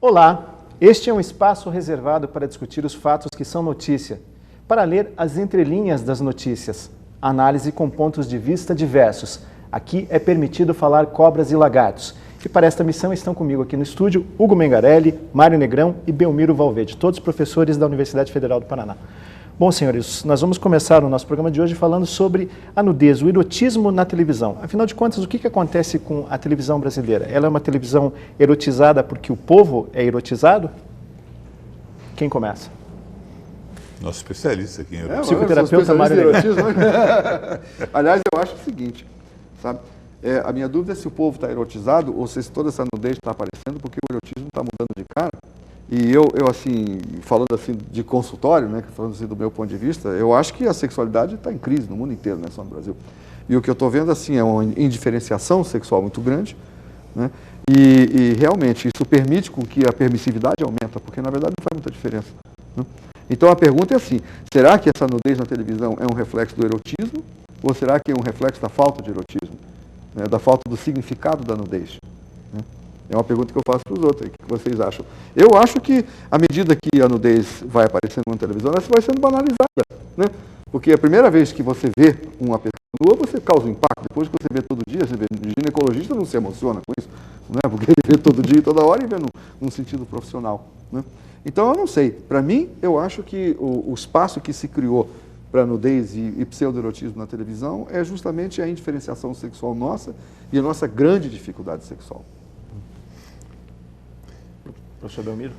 Olá, este é um espaço reservado para discutir os fatos que são notícia, para ler as entrelinhas das notícias, análise com pontos de vista diversos. Aqui é permitido falar cobras e lagartos. E para esta missão estão comigo aqui no estúdio Hugo Mengarelli, Mário Negrão e Belmiro Valverde, todos professores da Universidade Federal do Paraná. Bom, senhores, nós vamos começar o nosso programa de hoje falando sobre a nudez, o erotismo na televisão. Afinal de contas, o que acontece com a televisão brasileira? Ela é uma televisão erotizada porque o povo é erotizado? Quem começa? Nosso especialista aqui em erotismo. Psicoterapeuta Mário Negrão. Aliás, eu acho o seguinte, sabe? A minha dúvida é se o povo está erotizado ou se toda essa nudez está aparecendo porque o erotismo está mudando de cara. E eu assim, falando assim de consultório, né, falando assim do meu ponto de vista, eu acho que a sexualidade está em crise no mundo inteiro, não é só no Brasil. E o que eu estou vendo assim é uma indiferenciação sexual muito grande, né, e realmente isso permite com que a permissividade aumenta, porque na verdade não faz muita diferença, né? Então a pergunta é assim, será que essa nudez na televisão é um reflexo do erotismo ou será que é um reflexo da falta de erotismo, né, da falta do significado da nudez, né? É uma pergunta que eu faço para os outros, o que vocês acham? Eu acho que, à medida que a nudez vai aparecendo na televisão, ela vai sendo banalizada, né? Porque a primeira vez que você vê uma pessoa nua, você causa um impacto. Depois que você vê todo dia, você vê, o ginecologista não se emociona com isso, né? Porque ele vê todo dia e toda hora e vê num sentido profissional, né? Então, eu não sei. Para mim, eu acho que o espaço que se criou para nudez e pseudo-erotismo na televisão é justamente a indiferenciação sexual nossa e a nossa grande dificuldade sexual. Professor Belmiro?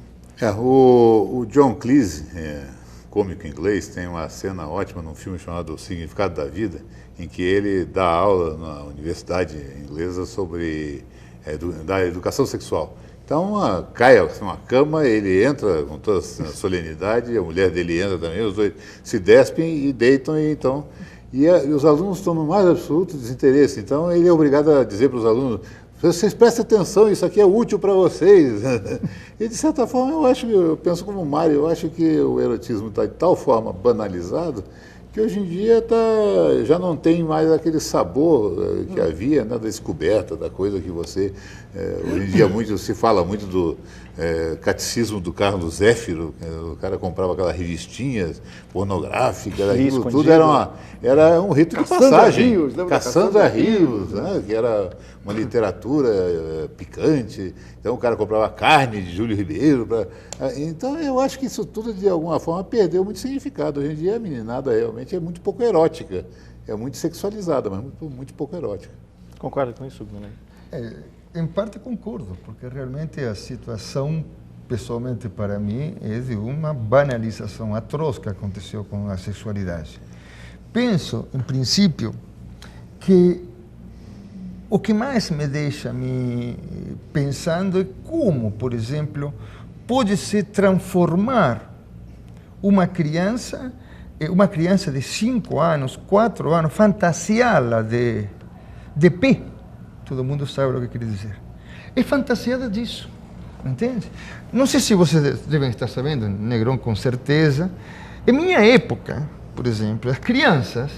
O John Cleese, cômico inglês, tem uma cena ótima num filme chamado O Significado da Vida, em que ele dá aula na universidade inglesa sobre da educação sexual. Então, cai uma cama, ele entra com toda a solenidade, a mulher dele entra também, os dois se despem e deitam, e os alunos estão no mais absoluto desinteresse. Então, ele é obrigado a dizer para os alunos: vocês prestem atenção, isso aqui é útil para vocês. E, de certa forma, eu penso como o Mário, eu acho que o erotismo está de tal forma banalizado que hoje em dia já não tem mais aquele sabor que havia, né, da descoberta, da coisa que você... hoje em dia se fala muito do catecismo do Carlos Zéfiro, o cara comprava aquelas revistinhas pornográficas, aquilo tudo era um rito de passagem. Cassandra Rios, né, que era uma literatura picante. Então o cara comprava carne de Júlio Ribeiro. Então eu acho que isso tudo, de alguma forma, perdeu muito significado. Hoje em dia a meninada realmente é muito pouco erótica. É muito sexualizada, mas muito pouco erótica. Concorda com isso, Bruno? Em parte concordo, porque realmente a situação, pessoalmente para mim, é de uma banalização atroz que aconteceu com a sexualidade. Penso, em princípio, que o que mais me deixa me pensando é como, por exemplo, pode-se transformar uma criança de 5 anos, 4 anos, fantasiá-la de pé. Todo mundo sabe o que quer dizer. É fantasiada disso, entende? Não sei se vocês devem estar sabendo, Negrão com certeza. Em minha época, por exemplo, as crianças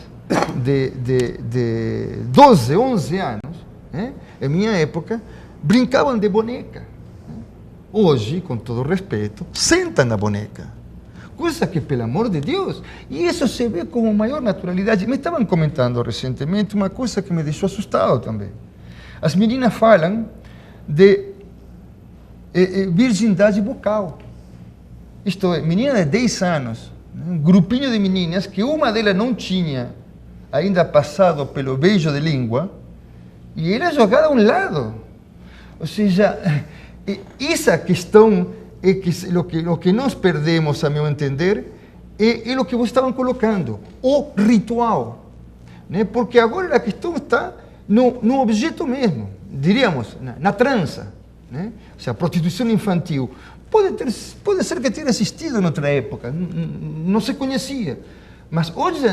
de 12, 11 anos, em minha época, brincavam de boneca. Hoje, com todo respeito, sentam na boneca. Coisa que, pelo amor de Deus, e isso se vê com maior naturalidade. Me estavam comentando recentemente uma coisa que me deixou assustado também. As meninas falam de virgindade bucal. Isto é, menina de 10 anos, um grupinho de meninas que uma delas não tinha ainda passado pelo beijo de língua e era jogada a um lado. Ou seja, essa questão é que o que nós perdemos, a meu entender, é o que vocês estavam colocando, o ritual, né? Porque agora a questão está no objeto mesmo, diríamos, na trança, né? Ou seja, a prostituição infantil. Pode ser que tenha existido em outra época, não se conhecia, mas hoje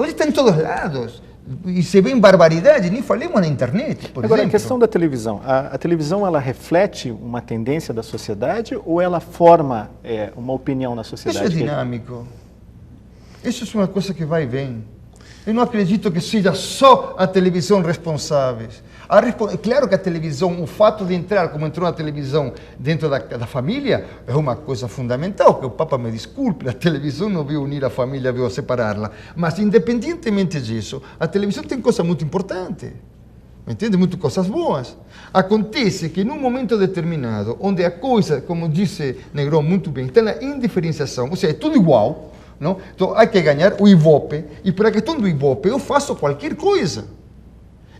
está em todos lados. E se vê barbaridade, nem falemos na internet, por Agora, exemplo. a questão da televisão. A televisão, ela reflete uma tendência da sociedade ou ela forma uma opinião na sociedade? Isso é dinâmico. Isso é uma coisa que vai e vem. Eu não acredito que seja só a televisão responsável. Claro que a televisão, o fato de entrar, como entrou na televisão, dentro da família, é uma coisa fundamental, que o Papa me desculpe, a televisão não veio unir a família, veio separá-la. Mas, independentemente disso, a televisão tem coisa muito importante. Entende? Muitas coisas boas. Acontece que num momento determinado, onde a coisa, como disse Negrão muito bem, está na indiferenciação, ou seja, é tudo igual, não? Então há que ganhar o Ibope, e para a questão do Ibope eu faço qualquer coisa.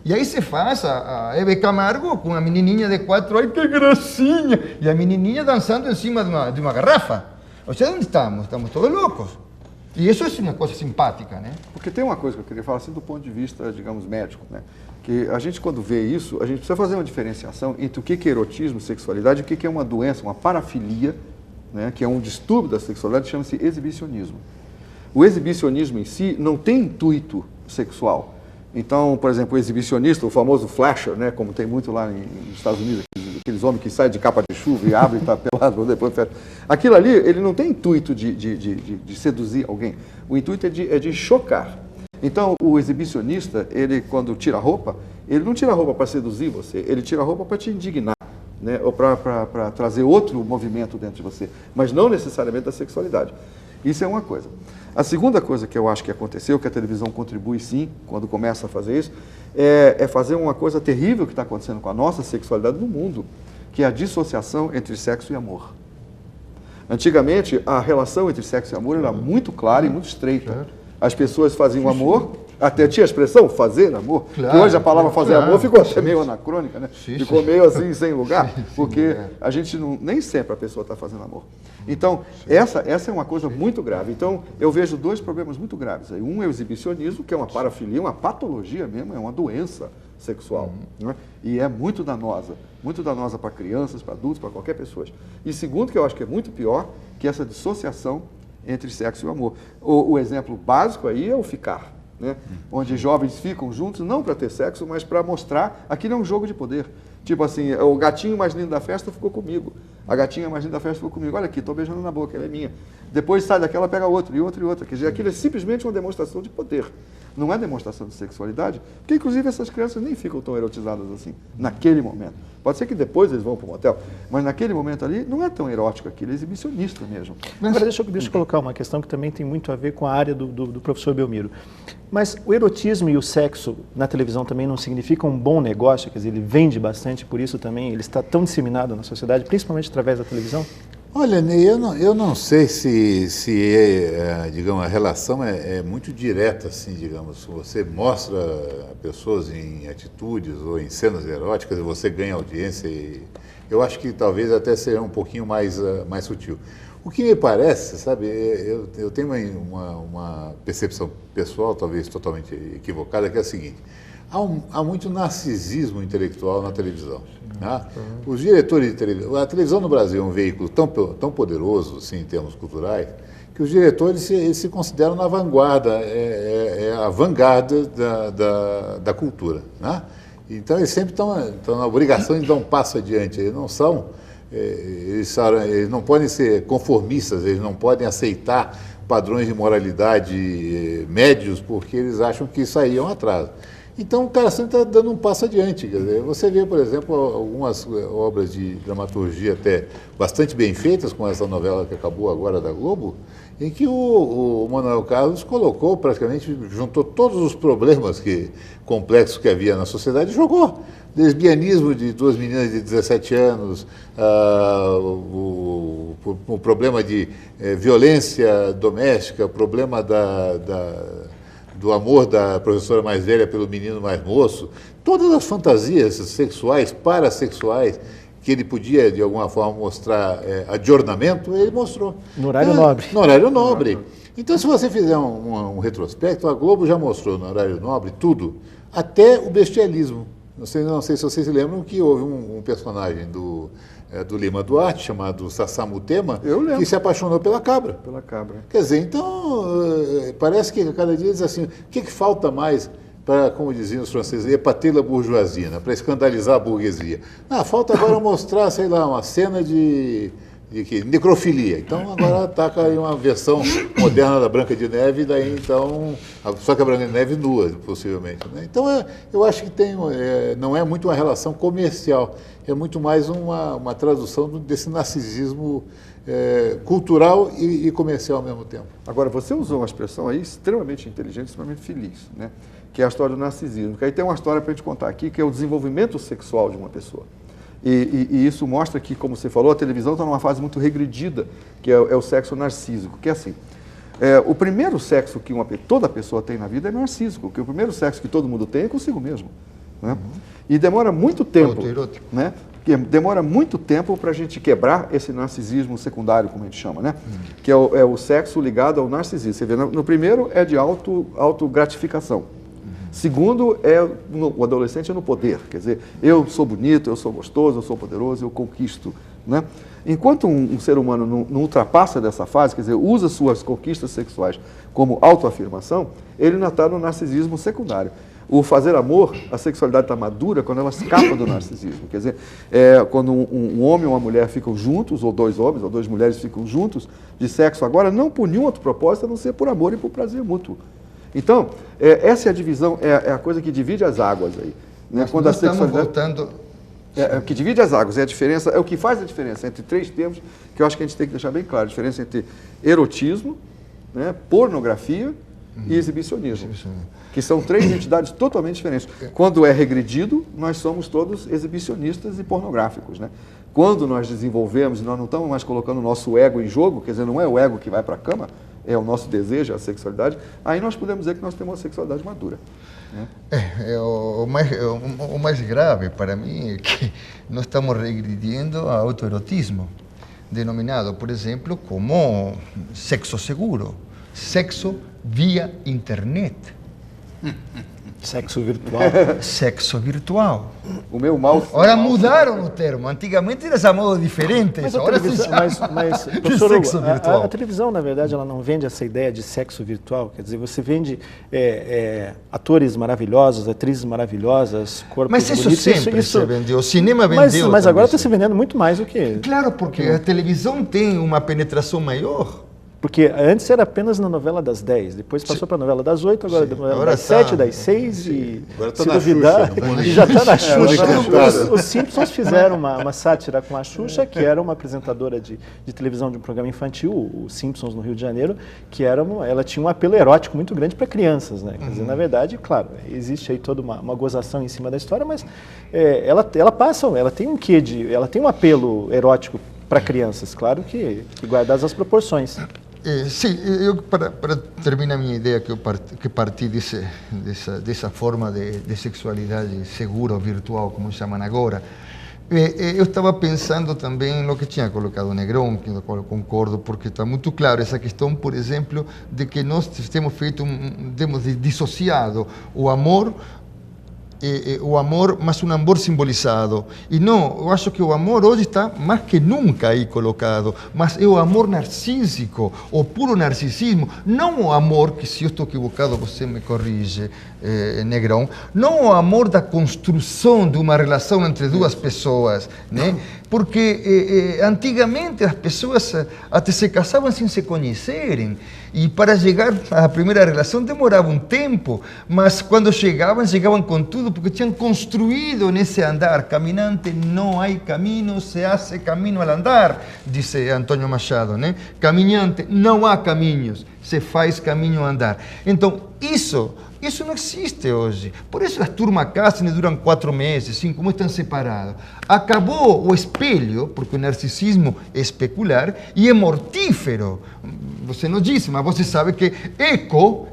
E aí se faz a Hebe Camargo com a menininha de 4 anos, que gracinha, e a menininha dançando em cima de uma garrafa. Ou seja, onde estamos? Estamos todos loucos. E isso é uma coisa simpática, né? Porque tem uma coisa que eu queria falar assim do ponto de vista, digamos, médico, né? Que a gente, quando vê isso, a gente precisa fazer uma diferenciação entre o que é erotismo, sexualidade, e o que é uma doença, uma parafilia, né? Que é um distúrbio da sexualidade, chama-se exibicionismo. O exibicionismo em si não tem intuito sexual. Então, por exemplo, o exibicionista, o famoso flasher, né? Como tem muito lá nos Estados Unidos, aqueles homens que saem de capa de chuva e abrem e está pelado, depois fecha. Aquilo ali, ele não tem intuito de seduzir alguém. O intuito é de chocar. Então, o exibicionista, ele quando tira a roupa, ele não tira a roupa para seduzir você, ele tira a roupa para te indignar, né? Ou para trazer outro movimento dentro de você, mas não necessariamente da sexualidade. Isso é uma coisa. A segunda coisa que eu acho que aconteceu, que a televisão contribui sim, quando começa a fazer isso, é fazer uma coisa terrível que está acontecendo com a nossa sexualidade no mundo, que é a dissociação entre sexo e amor. Antigamente, a relação entre sexo e amor era muito clara e muito estreita. As pessoas faziam amor, até tinha a expressão fazer amor, que hoje a palavra fazer amor ficou até meio anacrônica, né? Ficou meio assim, sem lugar, porque a gente nem sempre a pessoa está fazendo amor. Então, essa é uma coisa muito grave. Então, eu vejo dois problemas muito graves. Um é o exibicionismo, que é uma parafilia, uma patologia mesmo, é uma doença sexual. Né? E é muito danosa para crianças, para adultos, para qualquer pessoa. E segundo, que eu acho que é muito pior, que é essa dissociação entre sexo e amor. O exemplo básico aí é o ficar, né? Onde jovens ficam juntos não para ter sexo, mas para mostrar, aquilo é um jogo de poder. Tipo assim, o gatinho mais lindo da festa ficou comigo, a gatinha mais linda da festa ficou comigo, olha aqui, estou beijando na boca, ela é minha. Depois sai daquela, pega outro, e outra, e outra. Quer dizer, aquilo é simplesmente uma demonstração de poder. Não é demonstração de sexualidade, porque inclusive essas crianças nem ficam tão erotizadas assim, naquele momento. Pode ser que depois eles vão para o motel, mas naquele momento ali não é tão erótico aquilo, é exibicionista mesmo. Agora, deixa eu colocar uma questão que também tem muito a ver com a área do professor Belmiro. Mas o erotismo e o sexo na televisão também não significam um bom negócio? Quer dizer, ele vende bastante, por isso também ele está tão disseminado na sociedade, principalmente através da televisão? Olha, Ney, eu não sei digamos, a relação é muito direta, assim, digamos. Se você mostra pessoas em atitudes ou em cenas eróticas, você ganha audiência e eu acho que talvez até seja um pouquinho mais sutil. O que me parece, sabe, eu tenho uma percepção pessoal, talvez totalmente equivocada, que é a seguinte: há muito narcisismo intelectual na televisão. Né? Os diretores de televisão, a televisão no Brasil é um veículo tão poderoso, assim, em termos culturais, que os diretores se consideram na vanguarda, a vanguarda da cultura. Né? Então eles sempre estão na obrigação de dar um passo adiante. Eles não são, eles não podem ser conformistas, eles não podem aceitar padrões de moralidade médios, porque eles acham que isso aí é um atraso. Então o cara sempre está dando um passo adiante. Quer dizer, você vê, por exemplo, algumas obras de dramaturgia até bastante bem feitas, como essa novela que acabou agora da Globo, em que o Manuel Carlos colocou, praticamente, juntou todos os problemas complexos que havia na sociedade e jogou. Lesbianismo de duas meninas de 17 anos, o problema de violência doméstica, o problema do amor da professora mais velha pelo menino mais moço, todas as fantasias sexuais, parassexuais, que ele podia, de alguma forma, mostrar adornamento, ele mostrou. No horário nobre. No horário nobre. Então, se você fizer um retrospecto, a Globo já mostrou no horário nobre tudo, até o bestialismo. Não sei se vocês se lembram que houve um personagem do Lima Duarte, chamado Sassamo Tema, que se apaixonou pela cabra. Pela cabra. Quer dizer, então, parece que a cada dia diz assim, o que falta mais para, como diziam os franceses, épater la bourgeoisie, né, para escandalizar a burguesia? Falta agora mostrar, sei lá, uma cena de que necrofilia. Então agora ataca aí uma versão moderna da Branca de Neve, e daí então, só que a Branca de Neve nua, possivelmente. Né? Então eu acho que não é muito uma relação comercial, é muito mais uma tradução desse narcisismo cultural e comercial ao mesmo tempo. Agora, você usou uma expressão aí extremamente inteligente, extremamente feliz, né? Que é a história do narcisismo. Que aí tem uma história para a gente contar aqui, que é o desenvolvimento sexual de uma pessoa. E isso mostra que, como você falou, a televisão está numa fase muito regredida, que é o sexo narcísico, que é assim. O primeiro sexo que toda pessoa tem na vida é narcísico, que o primeiro sexo que todo mundo tem é consigo mesmo. Né? E demora muito tempo, né? Demora muito tempo para a gente quebrar esse narcisismo secundário, como a gente chama, né? Que é o sexo ligado ao narcisismo. Você vê, no primeiro é de autogratificação. Segundo, o adolescente é no poder, quer dizer, eu sou bonito, eu sou gostoso, eu sou poderoso, eu conquisto. Né? Enquanto um ser humano não ultrapassa dessa fase, quer dizer, usa suas conquistas sexuais como autoafirmação, ele ainda está no narcisismo secundário. O fazer amor, a sexualidade está madura quando ela escapa do narcisismo. Quer dizer, quando um homem ou uma mulher ficam juntos, ou dois homens ou duas mulheres ficam juntos de sexo agora, não por nenhum outro propósito, a não ser por amor e por prazer mútuo. Então, essa é a divisão, é a coisa que divide as águas aí. Né? Quando a sexualidade... o que divide as águas, é a diferença, é o que faz a diferença entre três termos que eu acho que a gente tem que deixar bem claro. A diferença entre erotismo, né, pornografia e exibicionismo. Que são três entidades totalmente diferentes. Quando é regredido, nós somos todos exibicionistas e pornográficos. Né? Quando nós desenvolvemos, nós não estamos mais colocando o nosso ego em jogo, quer dizer, não é o ego que vai para a cama, é o nosso desejo, a sexualidade, aí nós podemos dizer que nós temos uma sexualidade madura. Né? O mais grave para mim é que nós estamos regredindo ao autoerotismo, denominado, por exemplo, como sexo seguro, sexo via internet. Sexo virtual. Sexo virtual. O meu mal... Agora mudaram o termo. Antigamente era chamado diferente. Mas agora mas professor Hugo, a televisão, na verdade, ela não vende essa ideia de sexo virtual. Quer dizer, você vende atores maravilhosos, atrizes maravilhosas, corpos Mas isso bonitos. sempre se vendeu. O cinema vendeu. Mas agora está se vendendo muito mais do que... Claro, porque a televisão tem uma penetração maior. Porque antes era apenas na novela das 10, depois passou para a novela das 8, agora da novela das 7, das 6 e agora se duvidar, e já está na Xuxa. Os Simpsons fizeram uma sátira com a Xuxa, que era uma apresentadora de televisão de um programa infantil, o Simpsons no Rio de Janeiro, que ela tinha um apelo erótico muito grande para crianças, né? Quer dizer, na verdade, claro, existe aí toda uma gozação em cima da história, mas ela tem um quê ela tem um apelo erótico para crianças, claro que guardadas as proporções. Sim, para terminar minha ideia que parti dessa forma de sexualidade segura ou virtual, como chamam agora, eu estava pensando também no que tinha colocado o Negrão, com o qual eu concordo, porque está muito claro essa questão, por exemplo, de que nós temos dissociado o amor, mas um amor simbolizado. E não, eu acho que o amor hoje está mais que nunca aí colocado, mas é o amor narcísico, o puro narcisismo, não o amor, que se eu estou equivocado você me corrige, Negrão, não o amor da construção de uma relação entre duas pessoas, né? Porque antigamente as pessoas até se casavam sem se conhecerem, e para chegar à primeira relação demorava um tempo, mas quando chegavam com tudo, porque tinham construído nesse andar. Caminante não há caminho, se hace caminho al andar, disse Antônio Machado, né? Caminhante, não há caminhos, se faz caminho a andar. Então, isso não existe hoje. Por isso as turmas casam e duram 4 meses, 5, como estão separados. Acabou o espelho, porque o narcisismo é especular e é mortífero. Você não disse, mas você sabe que Eco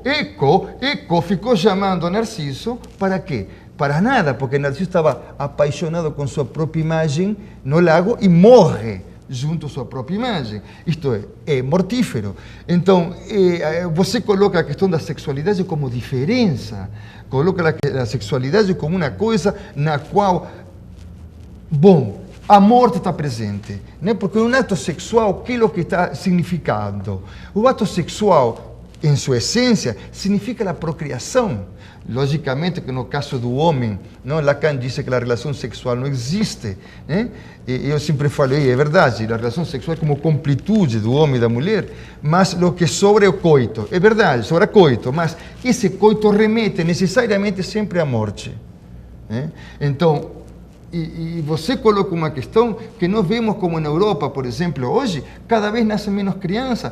ficou chamando a Narciso para quê? Para nada, porque Narciso estava apaixonado com sua própria imagem no lago e morre junto à sua própria imagem. Isto é mortífero. Então, você coloca a questão da sexualidade como diferença, coloca a sexualidade como uma coisa na qual, bom, a morte está presente, né? Porque um ato sexual, o que está significando? O ato sexual em sua essência, significa a procriação. Logicamente que no caso do homem, não, Lacan disse que a relação sexual não existe, né? E eu sempre falei, é verdade, a relação sexual é como completude do homem e da mulher, mas o que sobra é o coito. É verdade, sobra coito, mas esse coito remete necessariamente sempre à morte, né? Então, e você coloca uma questão que nós vemos como na Europa, por exemplo, hoje, cada vez nascem menos crianças.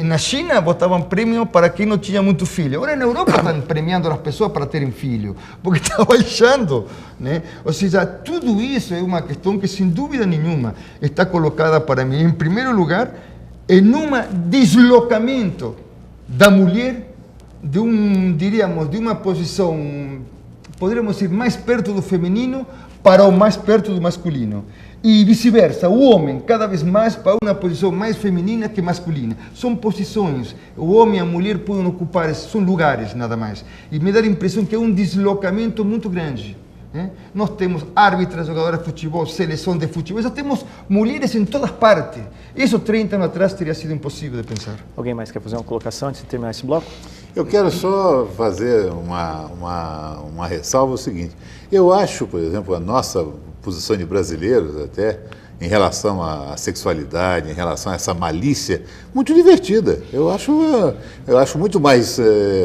Na China botavam prêmio para quem não tinha muito filho. Agora na Europa estão premiando as pessoas para terem filho, porque está baixando, né? Ou seja, tudo isso é uma questão que, sem dúvida nenhuma, está colocada para mim, em primeiro lugar, em um deslocamento da mulher diríamos, de uma posição, poderíamos dizer, mais perto do feminino para o mais perto do masculino. E vice-versa, o homem cada vez mais para uma posição mais feminina que masculina. São posições, o homem e a mulher podem ocupar, são lugares nada mais. E me dá a impressão que é um deslocamento muito grande, né? Nós temos árbitras, jogadoras de futebol, seleção de futebol, já temos mulheres em todas partes. Isso 30 anos atrás teria sido impossível de pensar. Alguém mais quer fazer uma colocação antes de terminar esse bloco? Eu quero só fazer uma ressalva, o seguinte. Eu acho, por exemplo, a nossa posição de brasileiros até, em relação à sexualidade, em relação a essa malícia, muito divertida. Eu acho muito mais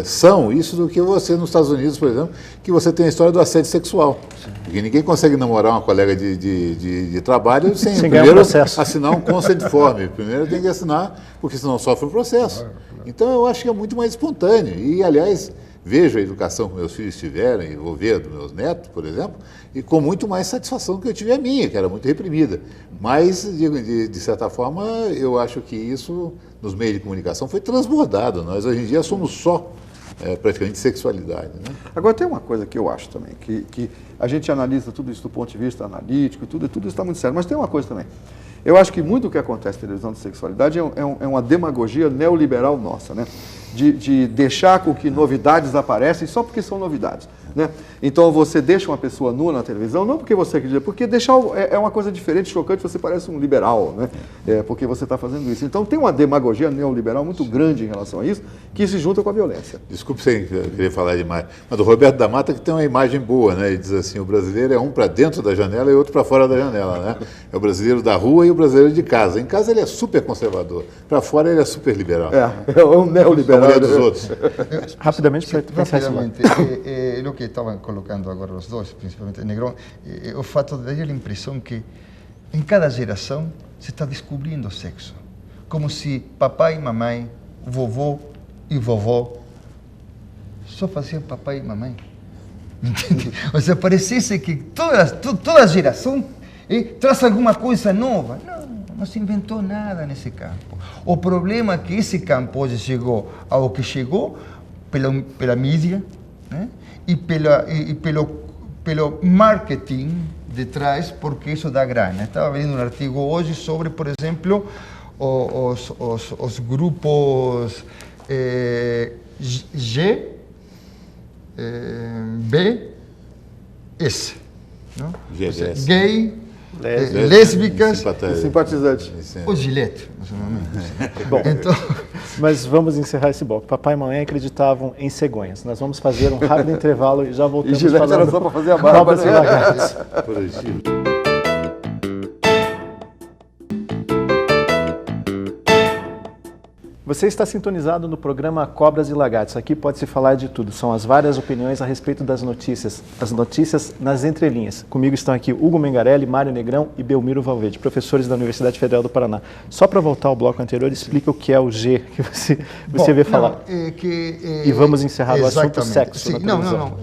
são isso do que você nos Estados Unidos, por exemplo, que você tem a história do assédio sexual. Porque ninguém consegue namorar uma colega de trabalho sem primeiro assinar um consent form. Primeiro tem que assinar, porque senão sofre um processo. Então eu acho que é muito mais espontâneo. E, aliás, vejo a educação que meus filhos tiveram, e vou ver dos meus netos, por exemplo, e com muito mais satisfação que eu tive a minha, que era muito reprimida. Mas, de certa forma, eu acho que isso, nos meios de comunicação, foi transbordado. Nós, hoje em dia, somos só, praticamente, sexualidade, né? Agora, tem uma coisa que eu acho também, que a gente analisa tudo isso do ponto de vista analítico, tudo isso está muito sério, mas tem uma coisa também. Eu acho que muito do que acontece na televisão de sexualidade é uma demagogia neoliberal nossa, né? De deixar com que novidades aparecem só porque são novidades, né? Então você deixa uma pessoa nua na televisão, não porque você acredita, porque deixar é uma coisa diferente, chocante, você parece um liberal, né? Porque você está fazendo isso. Então tem uma demagogia neoliberal muito grande em relação a isso, que se junta com a violência. Desculpe sem querer falar demais, mas o Roberto da Mata que tem uma imagem boa, né? Ele diz assim, o brasileiro é um para dentro da janela e outro para fora da janela, né? É o brasileiro da rua e o brasileiro de casa. Em casa ele é super conservador, para fora ele é super liberal. É um neoliberal. Dos outros. Rapidamente, para rapidamente, o que estavam colocando agora os dois, principalmente Negrão, o fato de dar a impressão que em cada geração se está descobrindo o sexo, como se papai e mamãe, vovô e vovó só faziam papai e mamãe. Entende? Ou seja, parecesse que toda geração traz alguma coisa nova. Não se inventou nada nesse campo. O problema é que esse campo hoje chegou ao que chegou pela mídia, né? E pelo marketing de trás, porque isso dá grana. Estava vendo um artigo hoje sobre, por exemplo, os grupos G, B, S. Não? GLS. Gay, lésbicas e simpatizantes. O Gillette. Bom, então, mas vamos encerrar esse bloco. Papai e mamãe acreditavam em cegonhas. Nós vamos fazer um rápido intervalo e já voltamos. E Gillette era só para fazer a barba, Cobras e lagartos. Você está sintonizado no programa Cobras e Lagartos. Aqui pode-se falar de tudo. São as várias opiniões a respeito das notícias. As notícias nas entrelinhas. Comigo estão aqui Hugo Mengarelli, Mário Negrão e Belmiro Valverde, professores da Universidade Federal do Paraná. Só para voltar ao bloco anterior, explica o que é o G que você vê falar. E vamos encerrar o assunto sexo. Sim, não.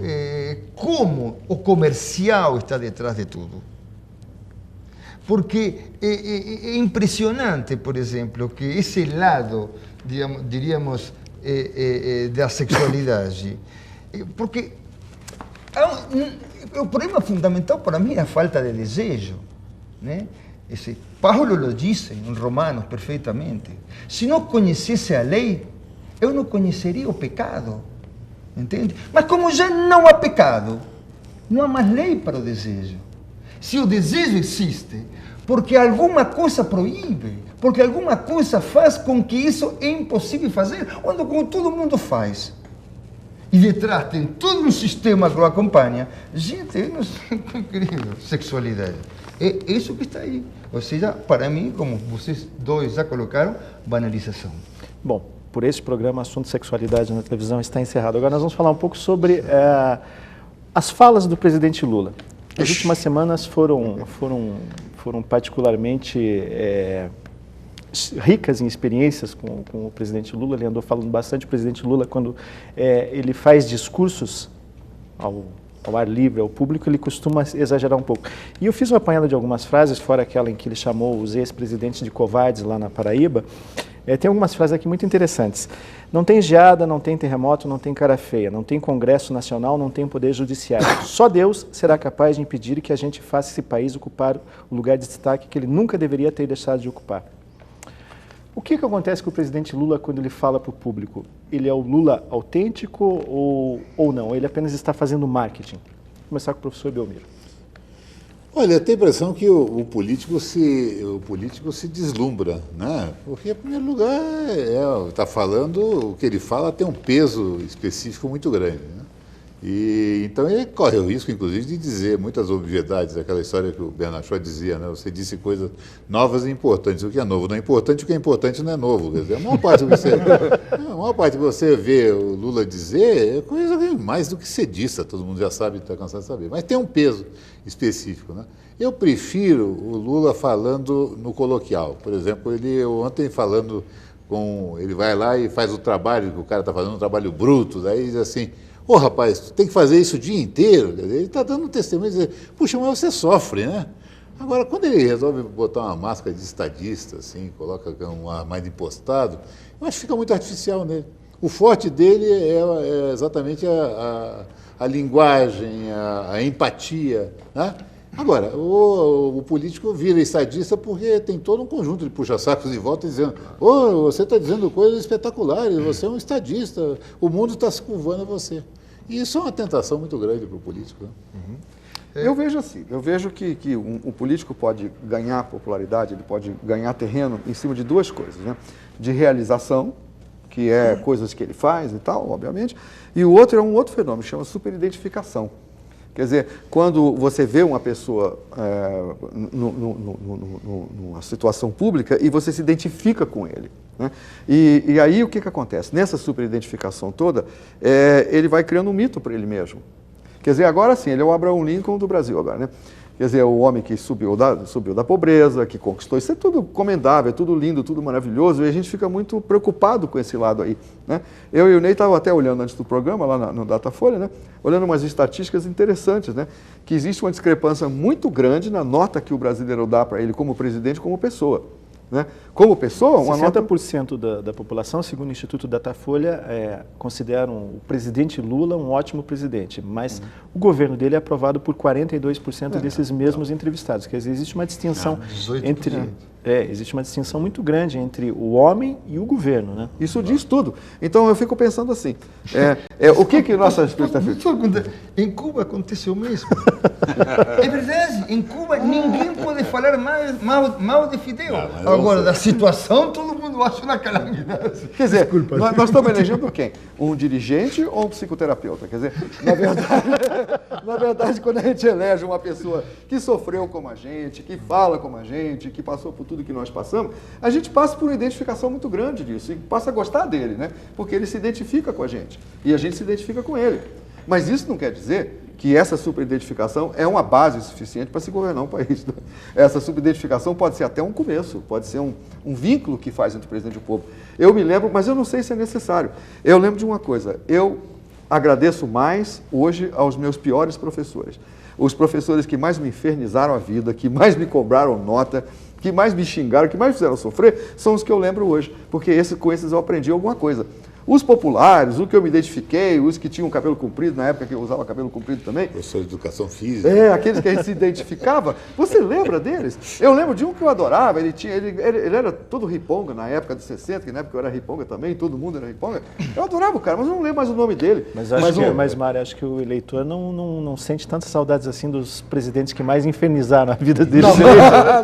Como o comercial está detrás de tudo. Porque é impressionante, por exemplo, que esse lado, diríamos, da sexualidade, porque o problema fundamental para mim é a falta de desejo, né? Paulo lo disse em Romanos perfeitamente. Se não conhecesse a lei, eu não conheceria o pecado, entende? Mas como já não há pecado, não há mais lei para o desejo. Se o desejo existe, porque alguma coisa proíbe, porque alguma coisa faz com que isso é impossível fazer, quando todo mundo faz. E detrás tem todo um sistema que o acompanha. Gente, eu não sei, incrível, sexualidade. É isso que está aí. Ou seja, para mim, como vocês dois já colocaram, banalização. Bom, por este programa, o assunto sexualidade na televisão está encerrado. Agora nós vamos falar um pouco sobre as falas do presidente Lula. As últimas semanas foram particularmente ricas em experiências com o presidente Lula. Ele andou falando bastante. O presidente Lula, quando ele faz discursos ao ar livre, ao público, ele costuma exagerar um pouco. E eu fiz uma apanhada de algumas frases, fora aquela em que ele chamou os ex-presidentes de covardes lá na Paraíba. Tem algumas frases aqui muito interessantes. Não tem geada, não tem terremoto, não tem cara feia, não tem Congresso Nacional, não tem poder judiciário. Só Deus será capaz de impedir que a gente faça esse país ocupar o lugar de destaque que ele nunca deveria ter deixado de ocupar. O que acontece com o presidente Lula quando ele fala para o público? Ele é o Lula autêntico ou não? Ele apenas está fazendo marketing? Vou começar com o professor Belmiro. Olha, eu tenho a impressão que o político se deslumbra, né? Porque, em primeiro lugar, está falando, o que ele fala tem um peso específico muito grande, né? E então ele corre o risco, inclusive, de dizer muitas obviedades, aquela história que o Bernard Shaw dizia, né? Você disse coisas novas e importantes. O que é novo não é importante, o que é importante não é novo. Quer dizer, a maior parte que você vê o Lula dizer é coisa mais do que sedista, todo mundo já sabe, está cansado de saber. Mas tem um peso específico, né? Eu prefiro o Lula falando no coloquial. Por exemplo, ele ontem falando ele vai lá e faz o trabalho que o cara está fazendo, um trabalho bruto, daí diz assim: ô rapaz, tu tem que fazer isso o dia inteiro. Ele está dando um testemunho e dizer, puxa, mas você sofre, né? Agora, quando ele resolve botar uma máscara de estadista, assim, coloca um ar mais impostado, eu acho que fica muito artificial nele. O forte dele é exatamente a linguagem, a empatia, né? Agora, o político vira estadista porque tem todo um conjunto de puxa-sacos de volta dizendo: ô, você está dizendo coisas espetaculares, você é um estadista, o mundo está se curvando a você. E isso é uma tentação muito grande para o político, né? Eu vejo assim, eu vejo que um político pode ganhar popularidade, ele pode ganhar terreno em cima de duas coisas, né? De realização, que é coisas que ele faz e tal, obviamente, e o outro é um outro fenômeno, chama superidentificação. Quer dizer, quando você vê uma pessoa numa situação pública e você se identifica com ele, né? E aí o que acontece? Nessa superidentificação toda, ele vai criando um mito para ele mesmo. Quer dizer, agora sim, ele é o Abraham Lincoln do Brasil agora, né? Quer dizer, o homem que subiu da pobreza, que conquistou, isso é tudo comendável, é tudo lindo, tudo maravilhoso, e a gente fica muito preocupado com esse lado aí, né? Eu e o Ney estavam até olhando antes do programa, lá no Datafolha, né? Olhando umas estatísticas interessantes, né? Que existe uma discrepância muito grande na nota que o brasileiro dá para ele como presidente, como pessoa, né? Como pessoa, uma 60% da população, segundo o Instituto Datafolha, consideram o presidente Lula um ótimo presidente, mas o governo dele é aprovado por 42% desses mesmos entrevistados. Quer dizer, existe uma distinção existe uma distinção muito grande entre o homem e o governo, né? Isso diz tudo. Então eu fico pensando assim, o que nossas expectativas... Em Cuba aconteceu o mesmo. É verdade, em Cuba ninguém pode falar mal de Fidel. Agora, da situação, todo mundo acha uma calamidade. Quer dizer, nós estamos elegendo quem? Um dirigente ou um psicoterapeuta? Quer dizer, na verdade, quando a gente elege uma pessoa que sofreu como a gente, que fala como a gente, que passou por tudo que nós passamos, a gente passa por uma identificação muito grande disso e passa a gostar dele, né? Porque ele se identifica com a gente e a gente se identifica com ele. Mas isso não quer dizer que essa superidentificação é uma base suficiente para se governar um país. Essa superidentificação pode ser até um começo, pode ser um vínculo que faz entre o presidente e o povo. Eu me lembro, mas eu não sei se é necessário. Eu lembro de uma coisa, eu agradeço mais hoje aos meus piores professores. Os professores que mais me infernizaram a vida, que mais me cobraram nota, que mais me xingaram, que mais me fizeram sofrer, são os que eu lembro hoje, porque com esses eu aprendi alguma coisa. Os populares, o que eu me identifiquei, os que tinham cabelo comprido, na época que eu usava cabelo comprido também. Professor de educação física. Aqueles que a gente se identificava. Você lembra deles? Eu lembro de um que eu adorava, ele era todo riponga na época dos 60, que na época eu era riponga também, todo mundo era riponga. Eu adorava o cara, mas eu não lembro mais o nome dele. Mas Mário, acho que o eleitor não sente tantas saudades assim dos presidentes que mais infernizaram a vida deles.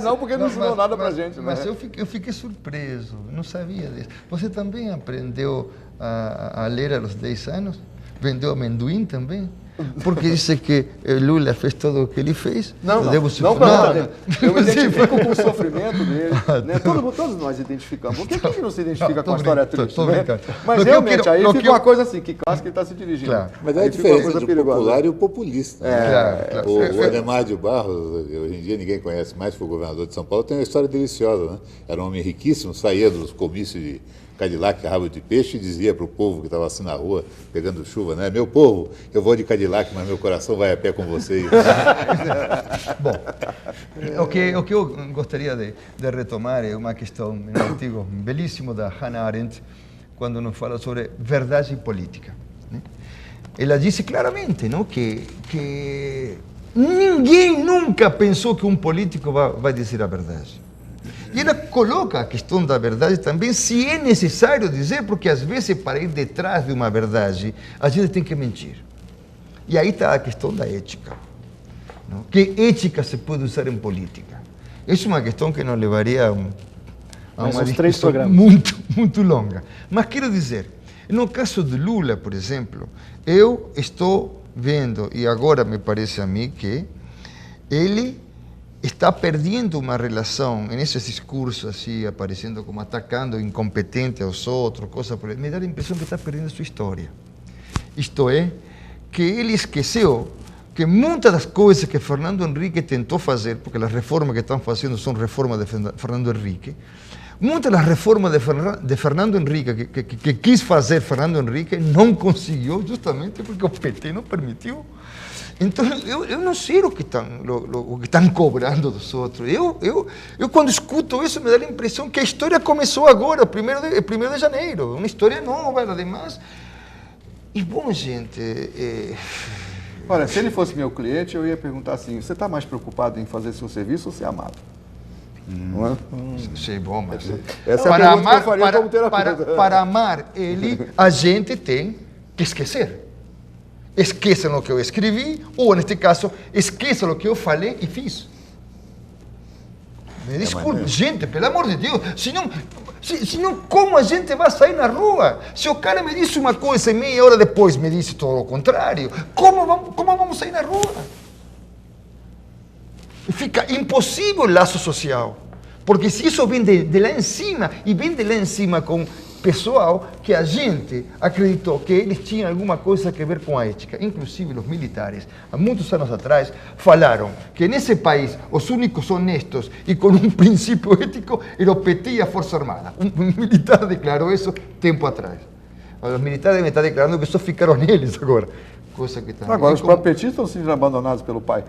Não, porque não ensinou nada pra gente. Mas eu fiquei surpreso, não sabia disso. Você também aprendeu a ler aos 10 anos? Vendeu amendoim também? Porque disse que Lula fez tudo o que ele fez? Não, eu me identifico com o sofrimento dele. Né? Todos nós identificamos. Por que não se identifica com a história triste? Né? Mas realmente, aí fica uma coisa assim, que classe que ele está se dirigindo. Claro. Mas é a diferença entre o popular e o populista. O Ademar de Barros, hoje em dia ninguém conhece mais, foi o governador de São Paulo, tem uma história deliciosa. Né? Era um homem riquíssimo, saía dos comícios de Cadillac, rabo de peixe, e dizia para o povo que estava assim na rua, pegando chuva, né? Meu povo, eu vou de Cadillac, mas meu coração vai a pé com vocês. Bom, o que eu gostaria de retomar é uma questão, um artigo belíssimo da Hannah Arendt, quando nos fala sobre verdade política. Né? Ela disse claramente, não, que ninguém nunca pensou que um político vai dizer a verdade. E ela coloca a questão da verdade também, se é necessário dizer, porque às vezes para ir detrás de uma verdade, a gente tem que mentir. E aí está a questão da ética. Não? Que ética se pode usar em política? Essa é uma questão que nos levaria a uma discussão muito longa. Mas quero dizer, no caso de Lula, por exemplo, eu estou vendo, e agora me parece a mim que ele está perdendo uma relação, nesses discursos assim, aparecendo como atacando incompetente aos outros, coisas por aí. Me dá a impressão que está perdendo sua história. Isto é, que ele esqueceu que muitas das coisas que Fernando Henrique tentou fazer, porque as reformas que estão fazendo são reformas de Fernando Henrique, muitas das reformas de Fernando Henrique, que quis fazer Fernando Henrique, não conseguiu, justamente porque o PT não permitiu. Então, eu não sei o que estão cobrando dos outros. Eu quando escuto isso, me dá a impressão que a história começou agora, 1º de janeiro. Uma história nova, ademais. E, bom, gente... Olha, se ele fosse meu cliente, eu ia perguntar assim, você está mais preocupado em fazer seu serviço ou ser amado? Não é? Sei, bom, mas... Essa é a pergunta que eu faria como terapeuta. Para amar ele, a gente tem que esquecer. Esqueçam o que eu escrevi, ou, neste caso, esqueçam o que eu falei e fiz. Me desculpe, gente, pelo amor de Deus, senão como a gente vai sair na rua? Se o cara me disse uma coisa e meia hora depois me disse todo o contrário, como vamos sair na rua? Fica impossível o laço social, porque se isso vem de lá em cima, e vem de lá em cima com pessoal que a gente acreditou que eles tinham alguma coisa a ver com a ética. Inclusive os militares, há muitos anos atrás, falaram que nesse país os únicos honestos e com um princípio ético era o PT e a Força Armada. Um militar declarou isso tempo atrás. Os militares devem estar declarando que só ficaram neles agora. Coisa que tá agora, os próprios petistas estão sendo abandonados pelo pai.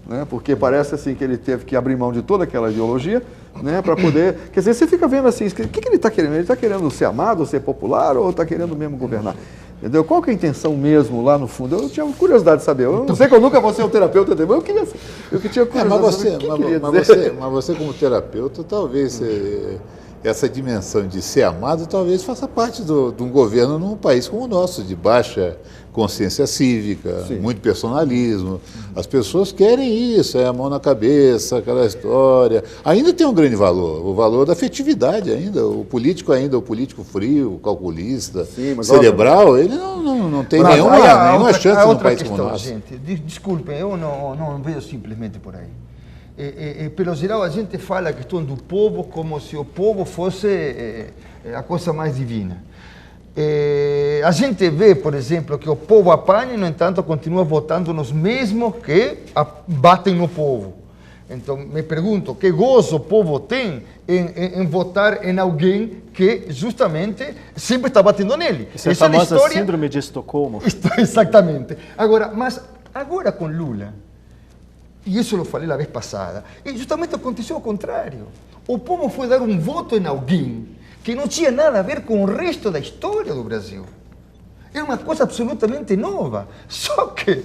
Né? Porque parece assim que ele teve que abrir mão de toda aquela ideologia, né, para poder... Quer dizer, você fica vendo assim, o que ele está querendo? Ele está querendo ser amado, ser popular, ou está querendo mesmo governar? Entendeu? Qual que é a intenção mesmo lá no fundo? Eu tinha curiosidade de saber. Eu não sei que eu nunca vou ser um terapeuta, entendeu? Eu que tinha curiosidade de saber mas você como terapeuta, talvez... essa dimensão de ser amado talvez faça parte de um governo num país como o nosso, de baixa consciência cívica, sim, muito personalismo. As pessoas querem isso, a mão na cabeça, aquela história. Ainda tem um grande valor, o valor da afetividade ainda. O político frio, calculista, sim, cerebral, ele não tem nenhuma chance num país como o nosso. Gente, desculpem, eu não vejo simplesmente por aí. Pelo geral, a gente fala a questão do povo como se o povo fosse a coisa mais divina. A gente vê, por exemplo, que o povo apanha e, no entanto, continua votando nos mesmos que batem no povo. Então, me pergunto, que gozo o povo tem em votar em alguém que, justamente, sempre está batendo nele? Essa é a famosa síndrome de Estocolmo. Exatamente. Agora com Lula, e isso eu falei a vez passada, e justamente aconteceu ao contrário. O povo foi dar um voto em alguém que não tinha nada a ver com o resto da história do Brasil. Era uma coisa absolutamente nova. Só que,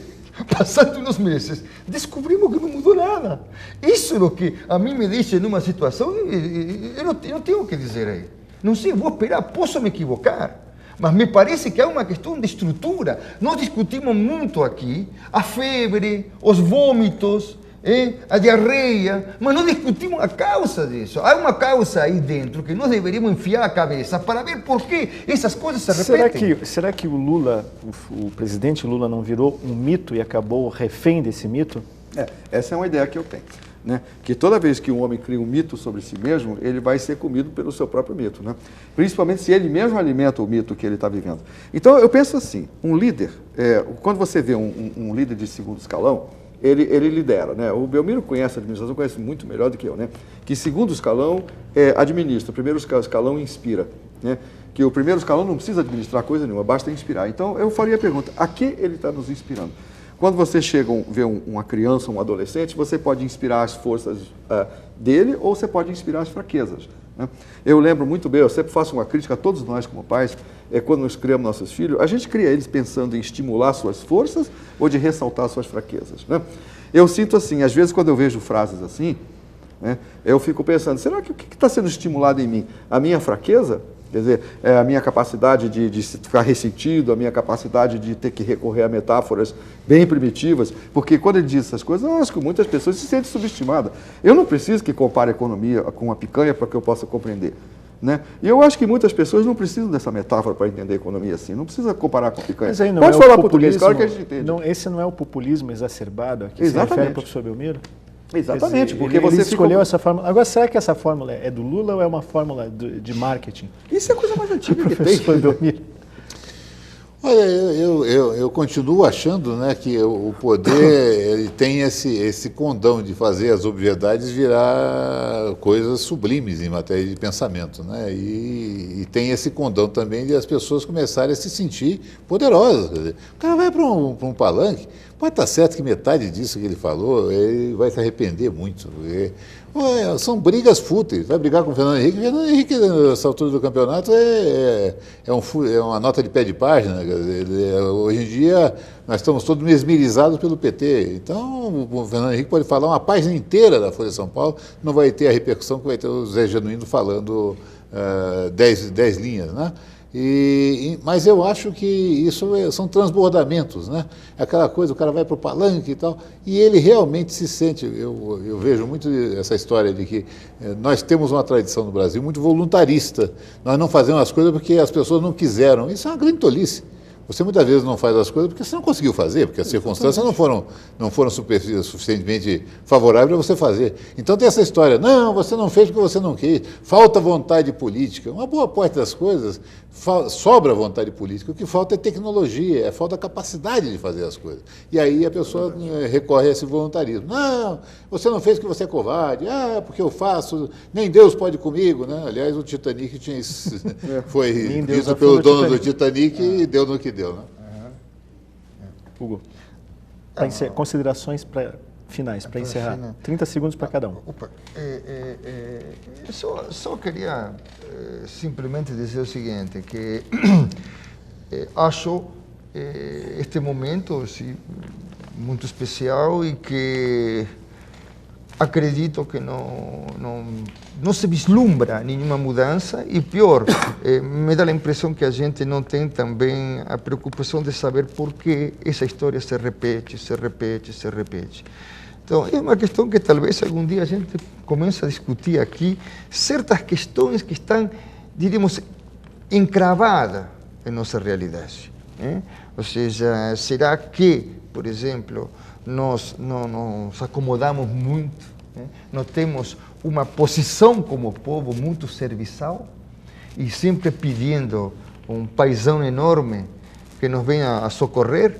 passando uns meses, descobrimos que não mudou nada. Isso é o que a mim me deixa numa situação, eu não tenho o que dizer aí. Não sei, vou esperar, posso me equivocar. Mas me parece que há uma questão de estrutura. Nós discutimos muito aqui a febre, os vômitos, a diarreia, mas não discutimos a causa disso. Há uma causa aí dentro que nós deveríamos enfiar a cabeça para ver por que essas coisas se repetem. Será que o Lula, o presidente Lula, não virou um mito e acabou refém desse mito? Essa é uma ideia que eu tenho. Né? Que toda vez que um homem cria um mito sobre si mesmo, ele vai ser comido pelo seu próprio mito. Né? Principalmente se ele mesmo alimenta o mito que ele está vivendo. Então, eu penso assim, um líder, quando você vê um líder de segundo escalão, ele lidera. Né? O Belmiro conhece a administração, conhece muito melhor do que eu. Né? Que segundo escalão administra, o primeiro escalão inspira. Né? Que o primeiro escalão não precisa administrar coisa nenhuma, basta inspirar. Então, eu faria a pergunta, a que ele está nos inspirando? Quando você vê uma criança, um adolescente, você pode inspirar as forças dele ou você pode inspirar as fraquezas. Né? Eu lembro muito bem, eu sempre faço uma crítica a todos nós como pais, quando nós criamos nossos filhos, a gente cria eles pensando em estimular suas forças ou de ressaltar suas fraquezas. Né? Eu sinto assim, às vezes quando eu vejo frases assim, né, eu fico pensando, será que o que está sendo estimulado em mim? A minha fraqueza? Quer dizer, a minha capacidade de ficar ressentido, a minha capacidade de ter que recorrer a metáforas bem primitivas, porque quando ele diz essas coisas, eu acho que muitas pessoas se sentem subestimadas. Eu não preciso que compare a economia com a picanha para que eu possa compreender. Né? E eu acho que muitas pessoas não precisam dessa metáfora para entender a economia assim, não precisa comparar com a picanha. Mas aí não pode falar português, claro que a gente entende. Não, esse não é o populismo exacerbado a que Exatamente. se refere o professor Belmiro? Exatamente, dizer, porque ele escolheu essa fórmula. Agora, será que essa fórmula é do Lula ou é uma fórmula de marketing? Isso é a coisa mais antiga que tem. Professor Belmiro. Olha, eu continuo achando, né, que o poder ele tem esse condão de fazer as obviedades virar coisas sublimes em matéria de pensamento, né? E tem esse condão também de as pessoas começarem a se sentir poderosas. Quer dizer, o cara vai para um palanque, pode estar certo que metade disso que ele falou, ele vai se arrepender muito. Porque, são brigas fúteis. Vai brigar com o Fernando Henrique. O Fernando Henrique, nessa altura do campeonato, é uma nota de pé de página. Quer dizer, hoje em dia, nós estamos todos mesmerizados pelo PT. Então, o Fernando Henrique pode falar uma página inteira da Folha de São Paulo, não vai ter a repercussão que vai ter o Zé Genuíno falando 10 linhas, né? Mas eu acho que isso são transbordamentos, né? Aquela coisa, o cara vai para o palanque e tal, e ele realmente se sente, eu vejo muito essa história de que nós temos uma tradição no Brasil muito voluntarista, nós não fazemos as coisas porque as pessoas não quiseram, isso é uma grande tolice. Você muitas vezes não faz as coisas porque você não conseguiu fazer, porque as circunstâncias não foram suficientemente favoráveis para você fazer. Então tem essa história, não, você não fez porque você não quis, falta vontade política. Uma boa parte das coisas sobra vontade política, o que falta é tecnologia, falta capacidade de fazer as coisas. E aí a pessoa recorre a esse voluntarismo. Não, você não fez porque você é covarde, porque eu faço, nem Deus pode comigo, né? Aliás, o Titanic tinha isso, foi dito pelo dono do Titanic e deu no que deu, né? Hugo, considerações finais, para encerrar. 30 segundos para cada um. Só queria simplesmente dizer o seguinte, que acho este momento muito especial e que acredito que não se vislumbra nenhuma mudança e pior, me dá a impressão que a gente não tem também a preocupação de saber por que essa história se repete. Então, é uma questão que talvez algum dia a gente comece a discutir aqui, certas questões que estão, diríamos, encravadas em nossa realidade. Ou seja, será que, por exemplo, nós não nos acomodamos muito, nós temos uma posição como povo muito serviçal e sempre pedindo um paizão enorme que nos venha a socorrer,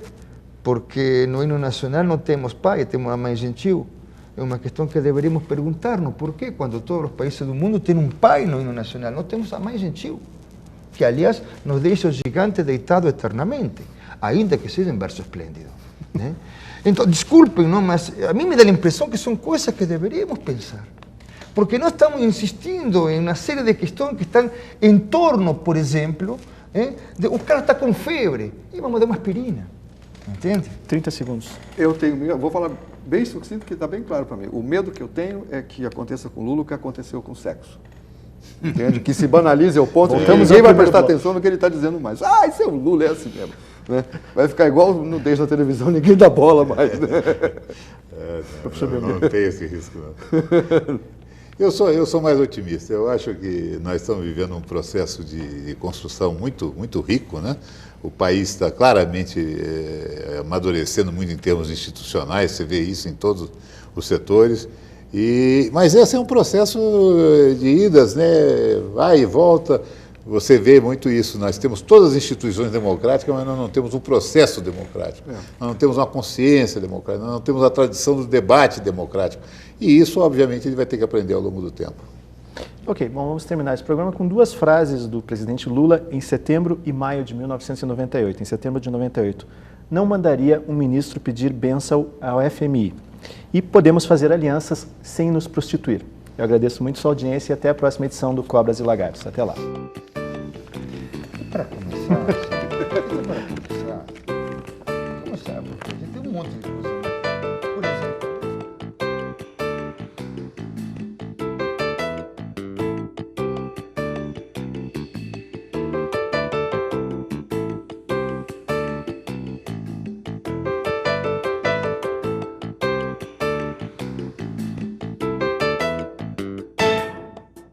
porque no hino nacional não temos pai, temos a mãe gentil. É uma questão que deveríamos perguntar-nos por que, quando todos os países do mundo têm um pai no hino nacional, não temos a mãe gentil, que aliás nos deixa o gigante deitado eternamente, ainda que seja em verso esplêndido. Então, desculpem, não, mas a mim me dá a impressão que são coisas que deveríamos pensar. porque nós estamos insistindo em uma série de questões que estão em torno, por exemplo, o cara está com febre e vamos dar uma aspirina, entende? 30 segundos. Eu vou falar bem sucinto, que está bem claro para mim. O medo que eu tenho é que aconteça com o Lula o que aconteceu com o sexo. Entende? Que se banalize ao ponto que ninguém vai prestar atenção no que ele está dizendo mais. Ah, esse é o Lula, é assim mesmo. Né? Vai ficar igual nudez na televisão, ninguém dá bola mais. Né? Não tem esse risco, não. Eu sou mais otimista. Eu acho que nós estamos vivendo um processo de construção muito, muito rico, né? O país está claramente amadurecendo muito em termos institucionais, você vê isso em todos os setores. Mas esse é um processo de idas, né? Vai e volta. Você vê muito isso. Nós temos todas as instituições democráticas, mas nós não temos um processo democrático. Nós não temos uma consciência democrática, nós não temos a tradição do debate democrático. E isso, obviamente, ele vai ter que aprender ao longo do tempo. Ok, bom, vamos terminar esse programa com duas frases do presidente Lula em setembro e maio de 1998. Em setembro de 98, não mandaria um ministro pedir bênção ao FMI. E podemos fazer alianças sem nos prostituir. Eu agradeço muito sua audiência e até a próxima edição do Cobras e Lagartos. Até lá. Para começar...